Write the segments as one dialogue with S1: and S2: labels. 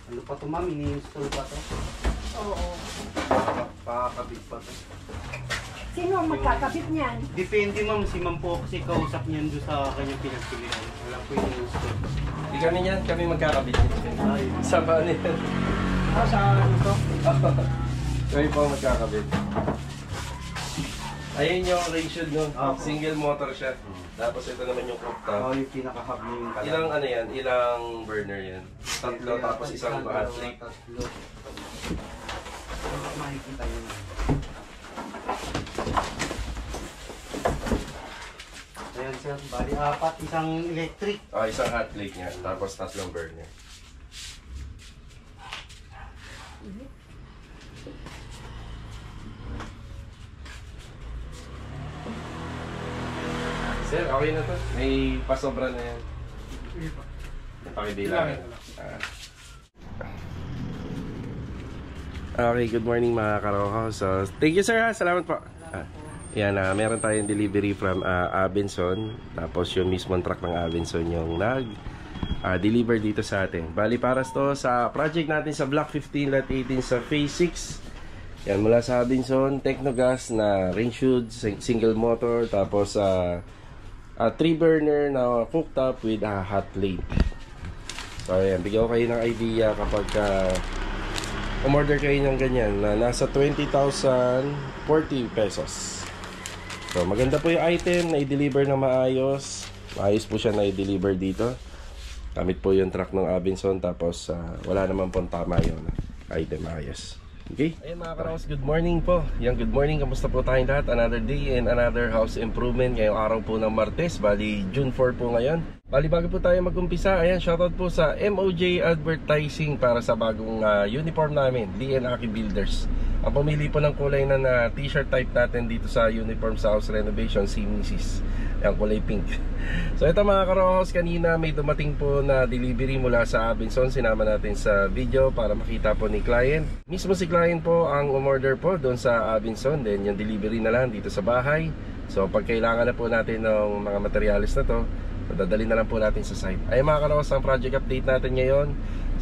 S1: Ano pa to ma'am? Ini-install pa to?
S2: Oo.
S1: Pakakabit pa to.
S2: Sino ang magkakabit niyan?
S1: Depende ma'am, si ma'am po kasi kausap niyan doon sa kanyang pinagpilian. Wala po yung install.
S3: Hindi kami niyan, kami magkakabit niyan. Sa ba niyan?
S1: Sa ano to?
S3: Kami po magkakabit. Ayun yung ratioed no, single motor siya. Tapos ito naman yung cooktop.
S1: Yung pinaka-hub niya yung kalan.
S3: Ilang ano yan? Ilang burner yan? Tatlo tapos isang hot plate.
S1: Tatlo. Makikita yun. Ayan sir, bali apat, isang electric.
S3: Isang hot plate niya, tapos tatlong burner. Sir, okay na to. May pasobra na yan. May pakibilangan. Okay, good morning mga karoho. So, thank you sir ha. Salamat po. Yan, meron tayong delivery from Abenson. Tapos yung mismong truck ng Abenson yung nag-deliver dito sa atin. Bali paras to sa project natin sa Block 15 Lot 18 sa Phase 6. Yan, mula sa Abenson, Technogas na range-hood, single motor. Tapos 3 burner na cooktop with a hot plate. So ayan, bigyan ko kayo ng idea kapag umorder kayo ng ganyan na nasa 20,040 pesos. So maganda po yung item na i-deliver na maayos. Maayos po siya na i-deliver dito. Gamit po yung truck ng Abenson. Tapos wala naman pong tama yung item ayos. Okay? Ayun mga karos, good morning po. Yung good morning, kamusta po tayong lahat? Another day and another house improvement. Ngayong araw po ng Martes, bali June 4 po ngayon. Bali bago po tayo mag-umpisa, ayan, shoutout po sa MOJ Advertising para sa bagong uniform namin, DN Aki Builders. Ang pumili po ng kulay na t-shirt type natin dito sa uniform sa house renovation, si Mrs. Yung kulay pink. So ito mga karohos, kanina may dumating po na delivery mula sa Abenson. Sinama natin sa video para makita po ni client. Mismo si client po ang umorder po doon sa Abenson. Then yung delivery na lang dito sa bahay. So pag kailangan na po natin ng mga materials na to, dadali na lang po natin sa site. Ay mga karohos, ang project update natin ngayon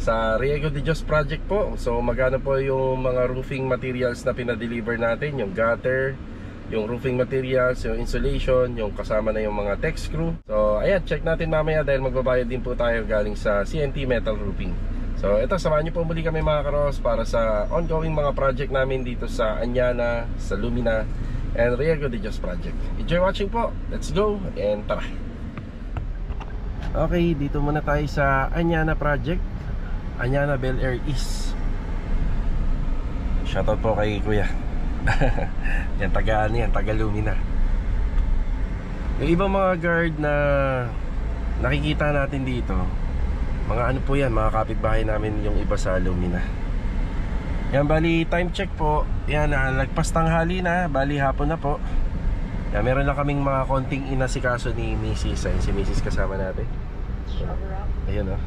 S3: sa Riego de Dios project po. So magano po yung mga roofing materials na pinadeliver natin, yung gutter, yung roofing materials, yung insulation, yung kasama na yung mga tech screw. So ayan, check natin mamaya dahil magbabayad din po tayo galing sa CNT Metal Roofing. So ito, samahan nyo po muli kami mga karos para sa ongoing mga project namin dito sa Anyana, sa Lumina, and Riego de Dios project. Enjoy watching po, let's go, and tara. Okay, dito muna tayo sa Anyana project, Anyana Bel Air East. Shoutout po kay Kuya. Yan, taga Lumina. Yung ibang mga guard na nakikita natin dito, mga ano po yan, mga kapitbahay namin yung iba sa Lumina. Yan, bali time check po. Yan, lagpas tanghali na, bali hapon na po. Yan, meron lang kaming mga konting inasikaso ni Mrs. Ayun, si Mrs. kasama natin. Ayun o.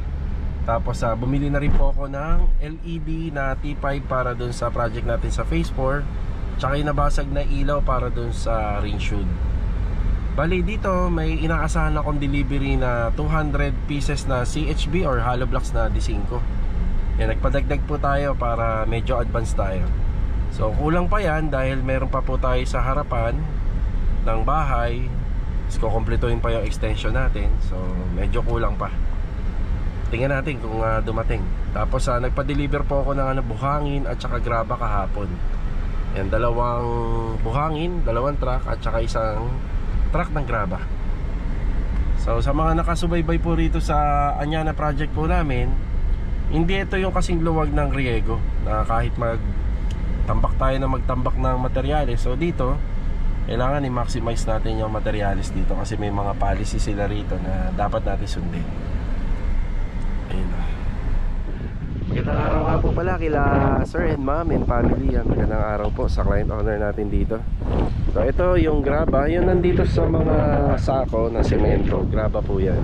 S3: Tapos bumili na rin po ako ng LED na T5 para dun sa project natin sa Phase 4. Tsaka yung nabasag na ilaw para dun sa range hood. Bali dito may inaasahan akong delivery na 200 pieces na CHB or hollow blocks na D5. Yan, nagpadagdag po tayo para medyo advance tayo. So kulang pa yan dahil meron pa po tayo sa harapan ng bahay. So kukumpletuhin pa yung extension natin. So medyo kulang pa. Tingnan natin kung dumating. Tapos nagpa-deliver po ako ng buhangin at saka graba kahapon. Yan, dalawang buhangin, dalawang truck at saka isang truck ng graba. So sa mga nakasubaybay po rito sa Anyana project po namin, hindi ito yung kasing luwag ng Riego na kahit magtambak tayo na magtambak ng materyales. So dito kailangan i-maximize natin yung materials dito kasi may mga policy sila rito na dapat natin sundin. Ayun. Magandang araw nga po pala kila sir and ma'am and family. Magandang araw po sa client owner natin dito. So ito yung graba, yun nandito sa mga sako na semento. Graba po yan.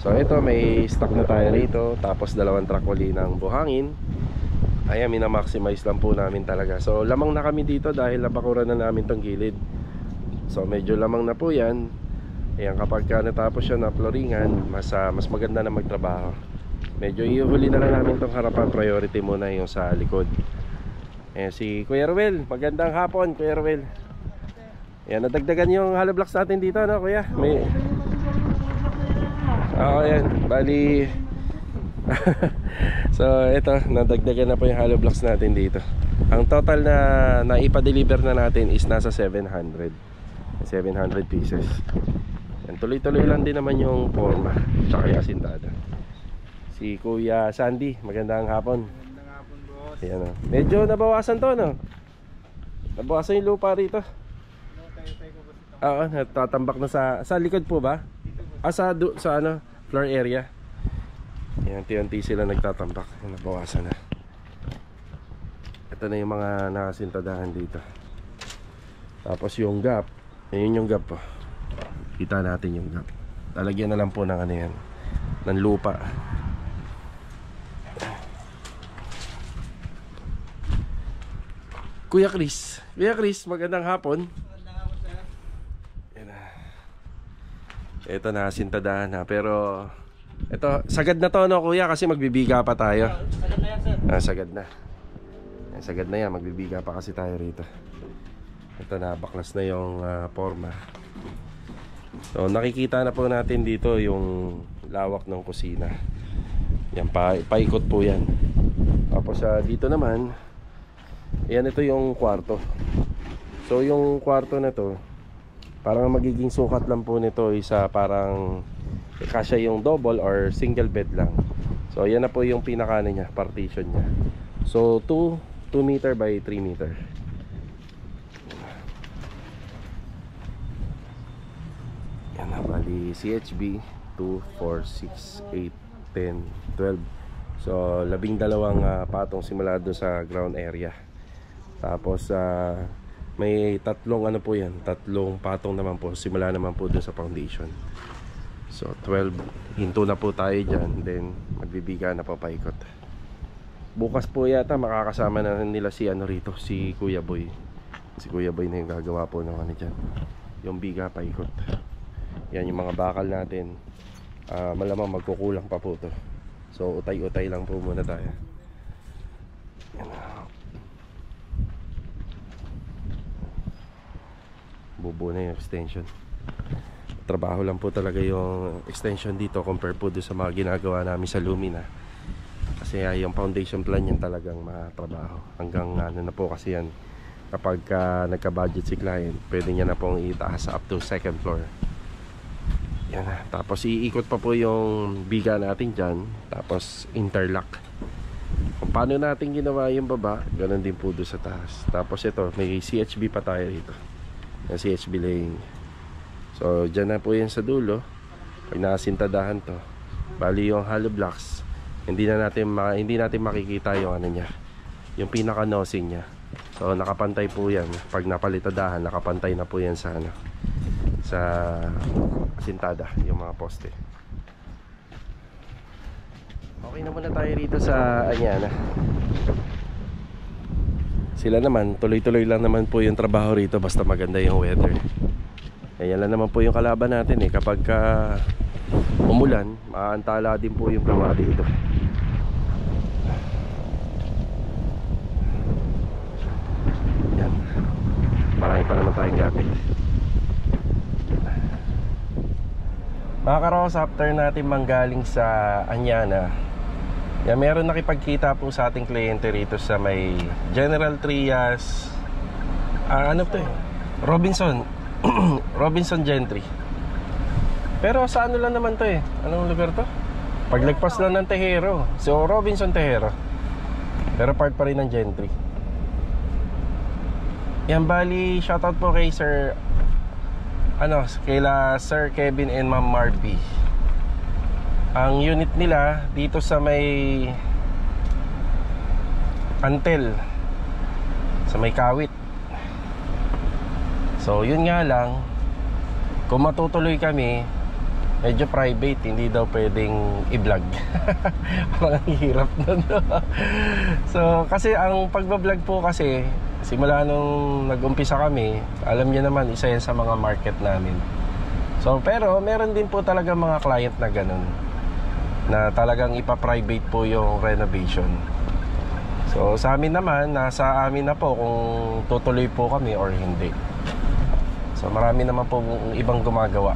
S3: So ito may stock na tayo rito. Tapos dalawang truck uli ng buhangin. Ayan, mina-maximize lang po namin talaga. So lamang na kami dito dahil nabakuran na namin tong gilid. So medyo lamang na po yan. Ayan, kapag natapos siya na floringan, mas maganda na magtrabaho. Medyo ihuli na lang namin tong harapan. Priority muna yung sa likod. Ayan si Kuya Ruel. Magandang hapon Kuya Ruel. Ayan, nadagdagan yung hollow blocks natin dito, no Kuya? May... Oo, ayan. Bali so ito, nadagdagan na po yung hollow blocks natin dito. Ang total na naipa-deliver na natin is nasa 700 pieces. Yan, tuloy-tuloy lang din naman yung forma tsaka yung asintada. Si Kuya Sandy, magandang hapon.
S1: Magandang hapon, boss.
S3: Ayan, oh. Medyo nabawasan to, no? Nabawasan yung lupa rito. Oo, natatambak na sa likod po ba? Sa ano, floor area. Ayan, tiyanti sila nagtatambak. Ayan, nabawasan na. Ito na yung mga nakasintadahan dito. Tapos yung gap, ayun yung gap po. Kita natin yung gap. Lalagyan na lang po ng ano yan, ng lupa. Kuya Chris, magandang hapon. Yan na. Ito na, sintadahan na. Pero ito, sagad na to, no Kuya, kasi magbibiga pa tayo.
S1: Sagad na yan, sir.
S3: Sagad na. Sagad na yan, magbibiga pa kasi tayo rito. Ito na, baklas na yung forma. So nakikita na po natin dito yung lawak ng kusina. Yan, paikot po yan. Tapos dito naman, yan, ito yung kwarto. So yung kwarto na to, parang magiging sukat lang po nito isa parang kasya yung double or single bed lang. So yan na po yung pinakano niya, partition niya. So 2 meter by 3 meter. Yan na, bali CHB 2, 4, 6, 8, 10, 12. So 12 patong simula doon sa ground area. Tapos may tatlong ano po yan, tatlong patong naman po, simula naman po doon sa foundation. So 12, hinto na po tayo dyan. Then magbibiga na po paikot. Bukas po yata makakasama na nila si ano rito, si Kuya Boy. Si Kuya Boy na yung gagawa po ng ano dyan, yung biga paikot. Yan yung mga bakal natin. Malamang magkukulang pa po to. So utay-utay lang po muna tayo. Yan na. Bubuo na yung extension. Trabaho lang po talaga yung extension dito compare po doon sa mga ginagawa namin sa Lumina. Kasi yung foundation plan yan talagang matrabaho. Hanggang ano na po kasi yan, kapag nagka-budget si client, pwede niya na pong itaas up to second floor. Yan na. Tapos iikot pa po yung biga natin dyan. Tapos interlock. Kung paano natin ginawa yung baba, ganun din po doon sa taas. Tapos ito, may CHB pa tayo dito. Yung CHB laying. So dyan na po yan sa dulo. Pag nakasintadahan to, bali yung hollow blocks, hindi natin makikita yung ano niya, yung pinaka nosing niya. So nakapantay po yan. Pag napalitadahan, nakapantay na po yan sa ano, sa sintada, yung mga poste. Okay na muna tayo rito sa Anyana. Sila naman, tuloy-tuloy lang naman po yung trabaho rito basta maganda yung weather. Ayan lang naman po yung kalaban natin eh. Kapag umulan, maantala din po yung gawa dito. Yan. Marami pa naman tayong gamit. Mga karos, after natin manggaling sa Anyana, yan, meron nakipagkita po sa ating kliyente rito sa may General Trias, ano to eh, Robinson Gentry. Pero sa ano lang naman to eh, anong lugar to? Paglagpas lang ng Tejero. So Robinson Tejero, pero part pa rin ng Gentry. Yan, bali shoutout po kay Sir kaila Sir Kevin and Ma'am Marby. Ang unit nila dito sa may Antel, sa may Kawit. So yun nga lang, kung matutuloy kami, medyo private, hindi daw pwedeng i-vlog. Parang hirap nun. So kasi ang pagbablog po kasi, simula nung nag-umpisa kami, alam niyo naman, isa yan sa mga market namin. So pero meron din po talaga mga client na ganun. na talagang ipa-private po yung renovation. So sa amin naman, nasa amin na po kung tutuloy po kami or hindi. So marami naman po ibang gumagawa.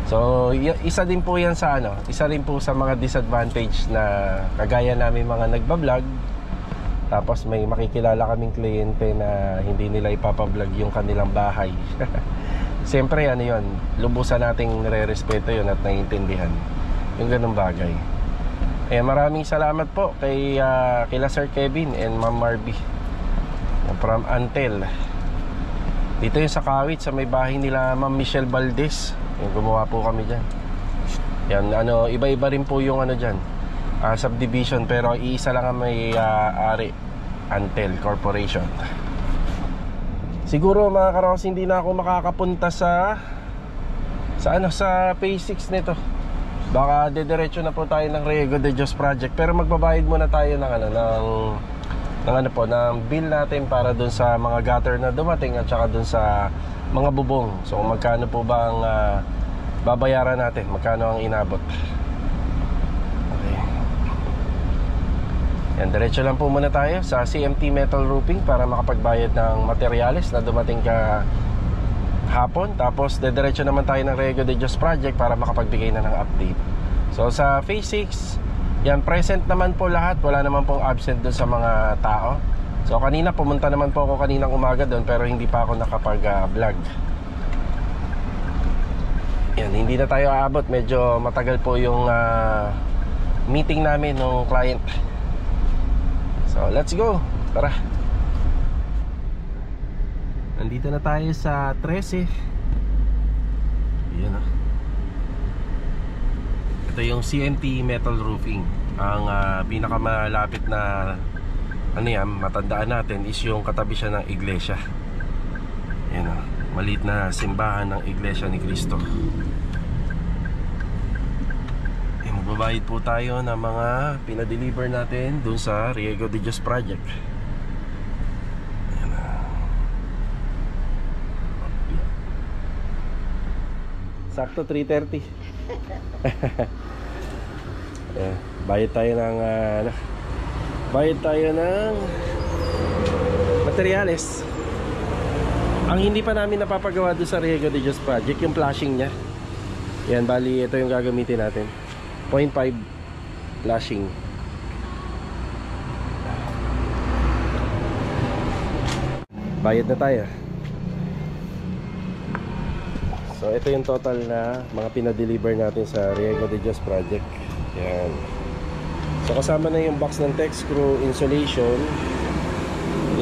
S3: So isa din po yan sa isa rin po sa mga disadvantage na kagaya namin mga nagbablog. Tapos may makikilala kaming kliyente na hindi nila ipapablog yung kanilang bahay. Siyempre yun, lubusan nating nire-respeto yun at naiintindihan yung ganung bagay. Maraming salamat po kay kila Sir Kevin and Ma'am Marby from Antel. Dito yung sa Kawit, sa may bahay nila Ma'am Michelle Valdez. Yung gumawa po kami dyan. Yan, iba-iba rin po yung dyan, subdivision, pero iisa lang ang may ari, Antel Corporation. Siguro mga karos, hindi na ako makakapunta sa phase 6 nito. Baka dediretso na po tayo ng Riego de Dios project. Pero magbabayad muna tayo ng bill natin para dun sa mga gutter na dumating at saka dun sa mga bubong. So magkano po ba ang babayaran natin? Magkano ang inabot? Okay. Yan, diretso lang po muna tayo sa CMT Metal Roofing para makapagbayad ng materyales na dumating ka hapon. Tapos dediretso naman tayo ng Riego de Dios project para makapagbigay na ng update. So sa phase 6, yan, present naman po lahat. Wala naman pong absent doon sa mga tao. So kanina pumunta naman po ako kaninang umaga doon, pero hindi pa ako nakapag-vlog. Yan, hindi na tayo aabot. Medyo matagal po yung meeting namin ng client. So let's go, tara. Nandito na tayo sa 13. Ayan, ito yung CMT Metal Roofing. Ang pinakamalapit na matandaan natin is yung katabi siya ng iglesia. Ayan, maliit na simbahan ng Iglesia ni Cristo. Magbabayad po tayo ng mga pinadeliver natin dun sa Riego de Dios project. Ayan. Sakto 3:30. Ayan. Bayad tayo ng materyales. Ang hindi pa namin napapagawa doon sa Riego de Dios project, yung flashing nya. Yan, bali ito yung gagamitin natin, 0.5 flashing. Bayad na tayo. So ito yung total na mga pinadeliver natin sa Riego de Dios project. Yan. So kasama na yung box ng tech screw, insulation,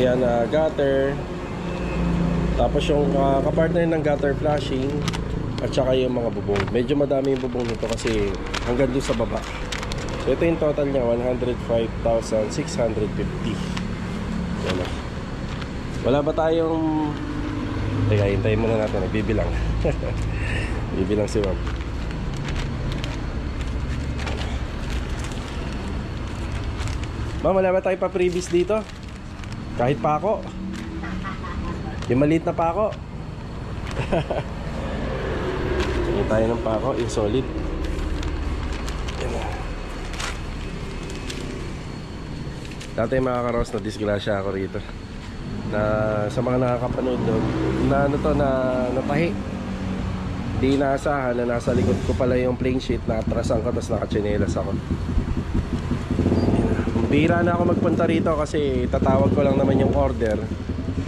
S3: yan, gutter, tapos yung kapartner ng gutter flashing, at saka yung mga bubong. Medyo madami yung bubong nito kasi hanggang doon sa baba. So ito yung total niya, 105,650. Yan na. Wala ba tayong... Teka, hintayin muna natin, nagbibilang. Bibilang si Ma'am. Ma'am, wala ba tayo pa previous dito? Kahit pako. Yung maliit na pako. Tingin tayo ng pako, yung solid. Dati mga karos, na disgrasya ako rito. Na sa mga nakakapanood doon, na natahi. Di inaasahan na nasa likod ko pala yung plane sheet, na atrasan ko, tapos nakachinelas ako. Bihira na ako magpunta rito kasi tatawag ko lang naman yung order,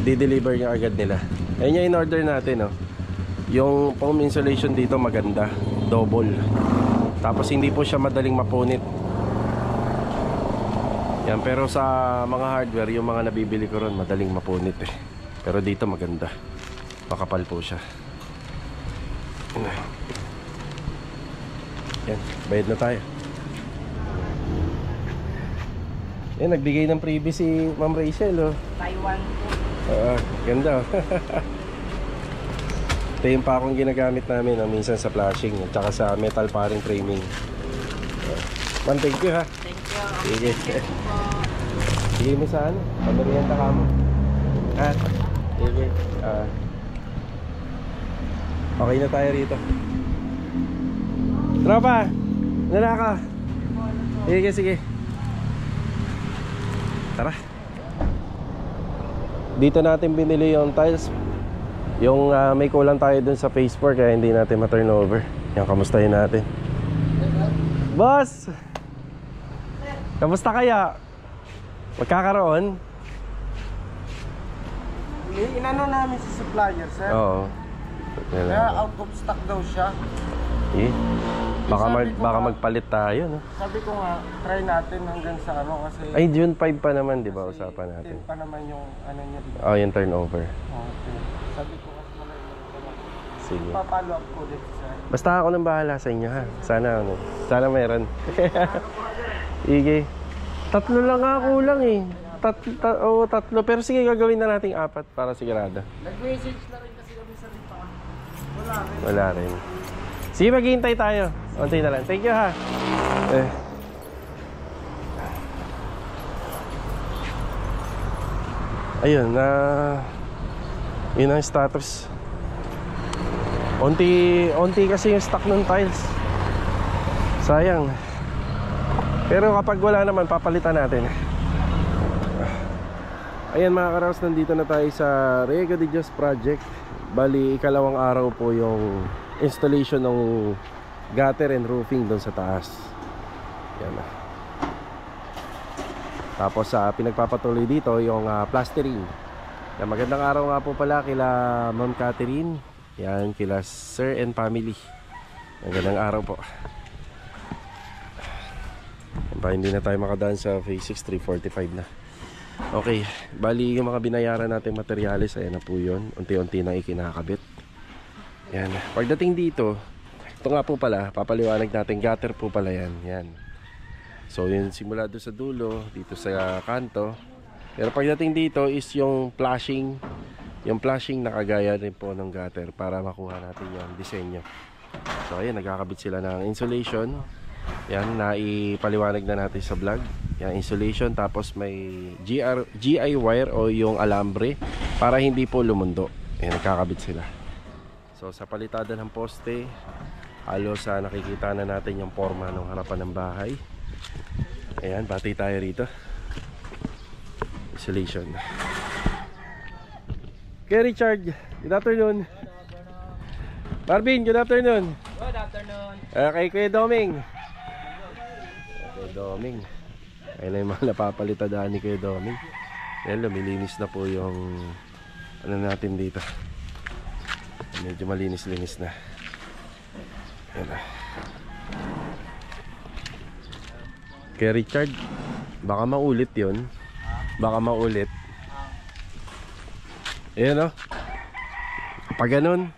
S3: di-deliver niya agad nila. Ayun yung in-order natin, yung foam insulation dito maganda, double. Tapos hindi po siya madaling mapunit. Yan, pero sa mga hardware, yung mga nabibili ko ron, madaling mapunit Pero dito maganda, makapal po siya. Yan, bayad na tayo. Yan, nagbigay ng freebie si Ma'am Rachel,
S2: Buy one po.
S3: Ganda. Ito yung pa akong ginagamit namin minsan sa flashing at saka sa metal paring framing. Ma'am, thank you ha.
S2: Thank you.
S3: Sige.
S2: Thank you po.
S3: Sige mo sa pamerienda ka mo. Sige. Okay na tayo rito. Tropa, Nala ka. Sige, sige. Tara. Dito natin binili yung tiles. Yung may kulang tayo dun sa phase 4 kaya hindi natin ma-turn over. Yan, kamustahin natin. Boss! Kamusta kaya? Magkakaroon?
S2: Inano namin sa supplier, sir.
S3: Oo.
S2: Kaya out of stock daw siya.
S3: Eh, baka magpalit tayo, no?
S2: Sabi ko nga, try natin hanggang sa ano kasi...
S3: Ay, June 5 pa naman, di ba? Usapan natin.
S2: pa naman yung ano niya dito.
S3: Oh, yung turnover.
S2: Okay. Sabi ko kasi malayo.
S3: Sige.
S2: Papalo up ko ulit, sir.
S3: Basta ako nang bahala sa inyo, ha? Sana meron. Sige. 3 lang nga kulang eh. Tatlo. Pero sige, gagawin na nating 4 para sigurado.
S2: Nag-message na rin kasi kami sa Rita.
S3: Wala rin. Sige, maghihintay tayo. Unti na lang. Thank you, ha? Ayun, yun ang status. Unti kasi yung stock ng tiles. Sayang. Pero kapag wala naman, papalitan natin. Ayan mga karaos, nandito na tayo sa Riego de Dios project. Bali, ikalawang araw po yung installation ng gutter and roofing doon sa taas. Yan na. Tapos pinagpapatuloy dito yung plastering. Yan, magandang araw nga po pala kila Ma'am Catherine. Yan, kila Sir and family. Magandang araw po. Yan, hindi na tayo makadaan sa phase 6, 345 na. Okay, bali yung mga binayaran natin materyales, ayan na po yun. Unti-unti na ikinakabit. Yan, pagdating dito, ito nga po pala, papaliwanag natin, gutter po pala yan. Yan. So yun, simula doon sa dulo, dito sa kanto. Pero pagdating dito is yung flashing. Yung flashing nakagaya rin po ng gutter para makuha natin yung disenyo. So ayan, nagkakabit sila ng insulation. Yan, naipaliwanag na natin sa vlog. Yan, insulation, tapos may GI wire o yung alambre para hindi po lumundo. Yan, nagkakabit sila. So sa palitada ng poste, halos nakikita na natin yung forma ng harapan ng bahay. Ayan, bati tayo rito. Insulation. Okay, Richard, good afternoon. Marvin, good afternoon.
S2: Good afternoon.
S3: Okay, Kuya Doming. Kuya Doming. Ayun na yung mga napapalitadaan ni Kuya Doming. Ayan, lumilinis na po yung ano natin dito. Medyo malinis-linis na. Ayan na. Kaya Richard, baka maulit yun. Baka maulit. Ayan o. Pag ganun.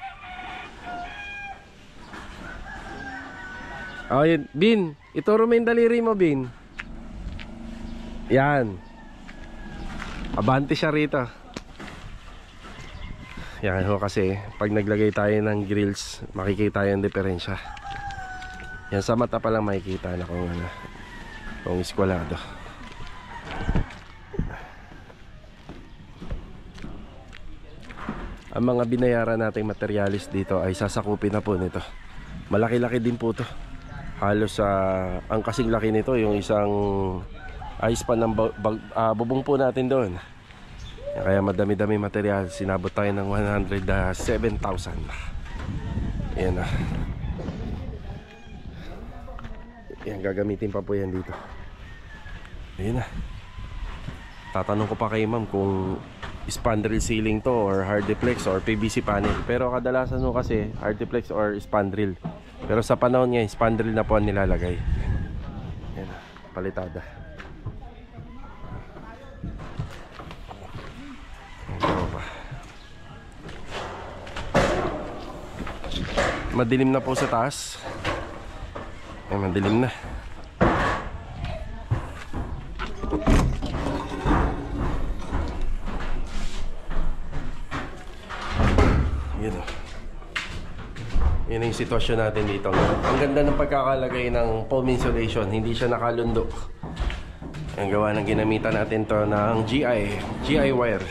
S3: Ayun, Bin, ituro mo yung daliri mo, Bin. Yan. Abante siya rito. Yan ho, kasi pag naglagay tayo ng grills, makikita yung diferensya. Yan, sa mata pa lang makikita na kung iskwalado. Ang mga binayaran nating materialis dito ay sasakupin na po nito. Malaki-laki din po to. Halos ang kasing laki nito yung isang ice pan ng bubong po natin doon. Kaya madami-dami material. Sinabot tayo ng 107,000. Ayan na. Ayan, gagamitin pa po yan dito. Ayan na. Tatanong ko pa kay ma'am kung spandrel ceiling to or hardiplex or PVC panel. Pero kadalasan no kasi hardiplex or spandrel. Pero sa panahon ngayon, spandrel na po ang nilalagay. Ayan, palitada. Madilim na po sa taas. Ay, madilim na. Yun yung sitwasyon natin dito. Ang ganda ng pagkakalagay ng foam insulation. Hindi siya nakalundo. Ang gawa ng ginamitan natin to ng GI wire.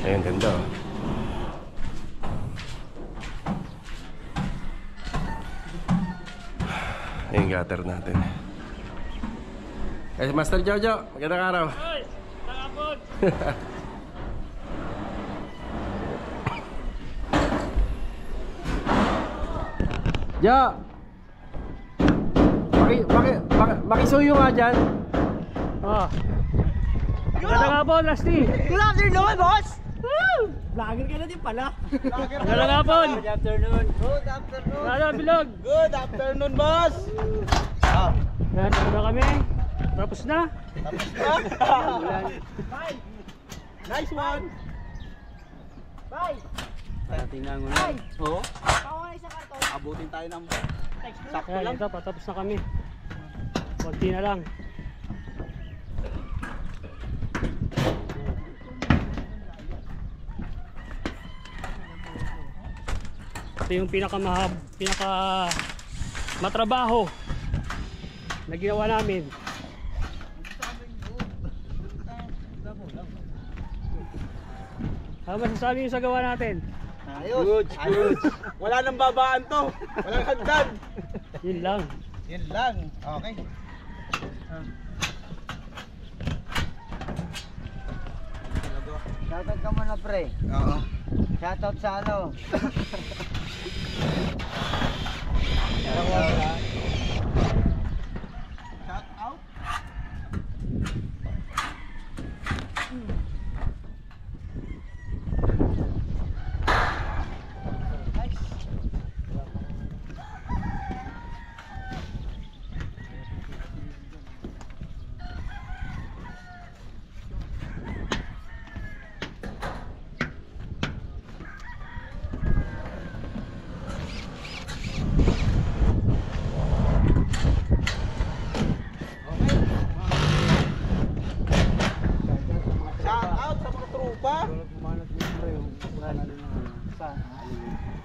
S3: Ayun, ganda. Yung gutter natin. Eh, Master Jojo, magandang araw.
S2: Ay! Tagapon!
S3: Jo! Makisuyo nga dyan.
S2: Oh. Magandang hapon, Rusty!
S4: Good afternoon, boss!
S2: Vlogger ka na din pala.
S4: Vlogger ka
S2: Magandang
S4: na.
S2: hapon!
S4: Good afternoon. Good afternoon.
S2: Ano, Bilog?
S4: Good afternoon, boss! Ah,
S2: Yan, ano kami? Tapos na?
S4: tapos na? Bye! Nice one! Bye!
S1: Tingnan mo
S4: Bye!
S1: Oo.
S4: Pakawalay sa karton.
S1: Abutin tayo ng
S4: Sakto
S2: Ayan,
S4: lang.
S2: ito, patapos na kami. Konti na lang. Ito yung pinaka matrabaho na ginawa namin. Ano masasabi yung sa gawa natin?
S4: Ayos! Ayos! Wala nang babaan to! Walang hagdan!
S2: Yun lang.
S4: Yan lang. Okay.
S5: Shoutout ka muna, pre.
S4: Oo.
S5: Shoutout sa ano.
S4: Shout out. Shout out sa mga tropa.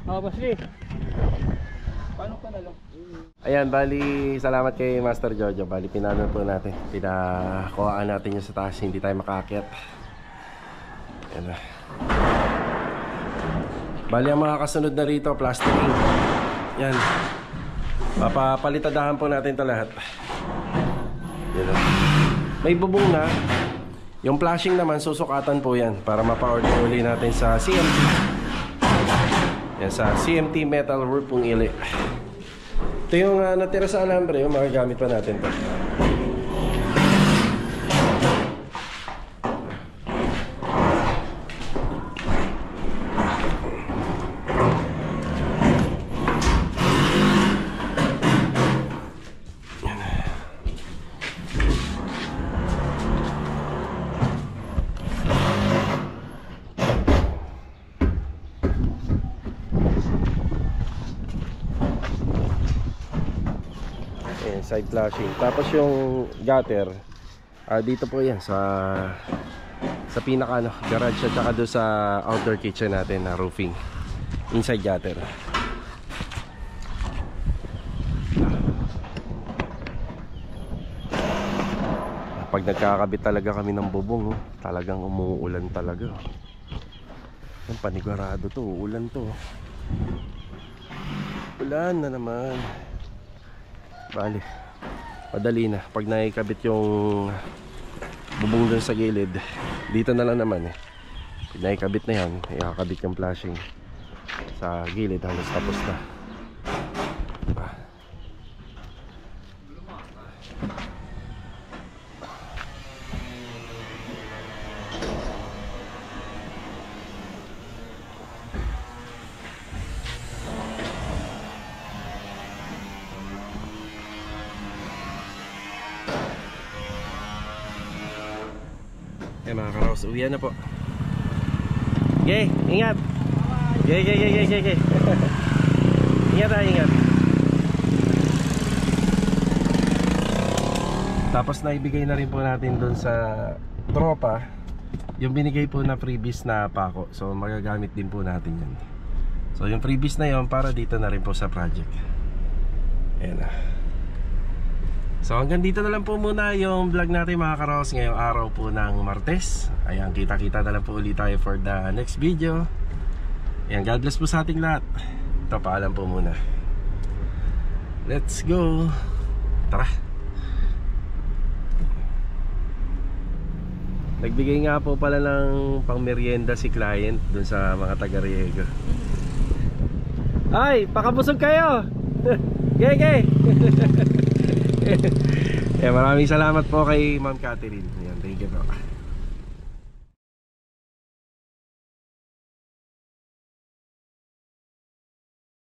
S2: Oh, Basli.
S4: Paano ka na lang?
S3: Ayan, bali, salamat kay Master Jojo. Bali, pinanon po natin. Pinakuhaan natin yung sa taas, hindi tayo makaakyat. Ayan na. Bali, ang mga kasunod na rito, plastering. Yan. Papalitadahan po natin ito lahat. Yan. May bubong na. Yung flashing naman, susukatan po yan para mapa-order uli natin sa CMT. Yan, sa CMT Metal Roofing Ili. Ito yung natira sa alambre, yung magagamit pa natin to. Ayan, side flashing. Tapos yung gutter, dito po yan sa pinaka garage at saka doon sa outdoor kitchen natin na roofing. Inside gutter. Pag nagkakabit talaga kami ng bubong, talagang umuulan talaga. Ang panigurado to, ulan to. Ulan na naman. Bali, padali na. Pag naikabit yung bubong dun sa gilid, dito na lang naman Pag naikabit na yan, ikakabit yung flashing sa gilid, halos tapos na. Eh mga karaos, uwian na po. Okay, ingat. Okay. Ingat ha, ingat. Tapos naibigay na rin po natin doon sa tropa yung binigay po na freebies na pako. So magagamit din po natin yan. So yung freebies na yon para dito na rin po sa project. Ayan na. So hanggang dito na lang po muna yung vlog natin mga karos ngayong araw po ng Martes. Ayan, kita-kita na lang po ulit tayo for the next video. Ayan, God bless po sa ating lahat. Ito, paalam po muna. Let's go! Tara. Nagbigay nga po pala ng pangmeryenda si client dun sa mga taga-Riego. Ay, pakabusog kayo. Gege. Maraming salamat po kay Ma'am Catherine. Ayan, thank you po.